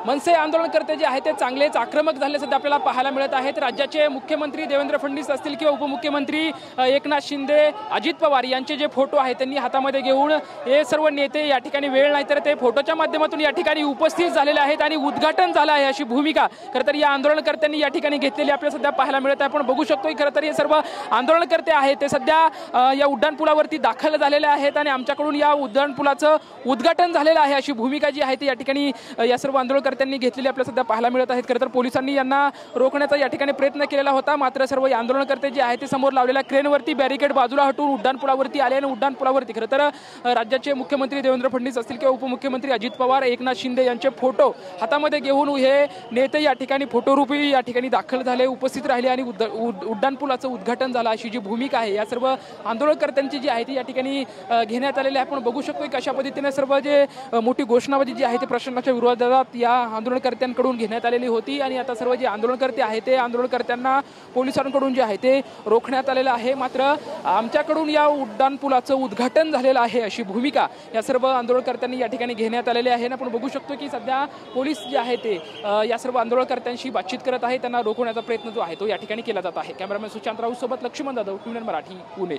मनसे आंदोलनकर्ते जे आहेत ते चांगलेच आक्रमक झाले सध्या आपल्याला पाहायला मिळत आहेत। राज्याचे मुख्यमंत्री देवेंद्र फडणवीस असतील किंवा उपमुख्यमंत्री एकनाथ शिंदे, अजित पवार यांचे जे फोटो आहेत त्यांनी हातामध्ये घेऊन हे सर्व नेते या ठिकाणी वेळ नाही तर ते फोटोच्या माध्यमातून या ठिकाणी उपस्थित झालेले आहेत आणि उद्घाटन झालं आहे अशी भूमिका खरं तर या आंदोलनकर्त्यांनी या ठिकाणी घेतलेली आपल्याला सध्या पाहायला मिळत आहे। आपण बघू शकतो खरं तर हे सर्व आंदोलनकर्ते आहेत ते सध्या या उड्डाणपुलावरती दाखल झालेले आहेत आणि आमच्याकडून या उड्डाणपुलाचं उद्घाटन झालेलं आहे अशी भूमिका जी आहे ती या ठिकाणी या सर्व आंदोलनकर्त्यांनी घेतलेली आपल्याला सध्या पाहायला मिळत आहेत। खरं तर पोलिसांनी यांना रोखण्याचा या ठिकाणी प्रयत्न केलेला होता, मात्र सर्व आंदोलनकर्ते जे आहेत ते समोर लावलेल्या क्रेनवरती बॅरिकेड बाजूला हटवून उड्डाणपुलावरती आले आणि उड्डाणपुलावरती खरं तर राज्याचे मुख्यमंत्री देवेंद्र फडणवीस असतील किंवा उपमुख्यमंत्री अजित पवार, एकनाथ शिंदे यांचे फोटो हातामध्ये घेऊन हे नेते या ठिकाणी फोटोरूपी या ठिकाणी दाखल झाले, उपस्थित राहिले आणि उड्डाणपुलाचं उद्घाटन झालं अशी जी भूमिका आहे या सर्व आंदोलनकर्त्यांची जी आहे ती या ठिकाणी घेण्यात आलेली आहे। आपण बघू शकतो की कशा पद्धतीने सर्व जे मोठी घोषणाबाजी जी आहे ते प्रशासनाच्या विरोधात या आंदोलनकर्त्यांकडून घेण्यात आलेली होती आणि आता सर्व जे आंदोलनकर्ते आहेत ते आंदोलनकर्त्यांना पोलिसांकडून जे आहे ते रोखण्यात आलेलं आहे, मात्र आमच्याकडून या उड्डाणपुलाचं उद्घाटन झालेलं आहे अशी भूमिका या सर्व आंदोलनकर्त्यांनी या ठिकाणी घेण्यात आलेली आहे। आपण बघू शकतो की सध्या पोलीस जे आहे ते या सर्व आंदोलनकर्त्यांशी बातचीत करत आहे, त्यांना रोखण्याचा प्रयत्न जो आहे तो या ठिकाणी केला जात आहे। कॅमेरामॅन सुशांत राऊत सोबत लक्ष्मण जाधव, टीव्ही मराठी, पुणे।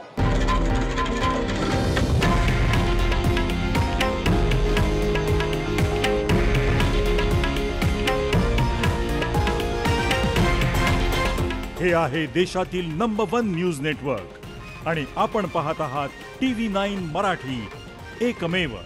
हे आहे देशातील नंबर 1 न्यूज नेटवर्क आणि आपण पाहत आहात TV9 मराठी, एकमेव।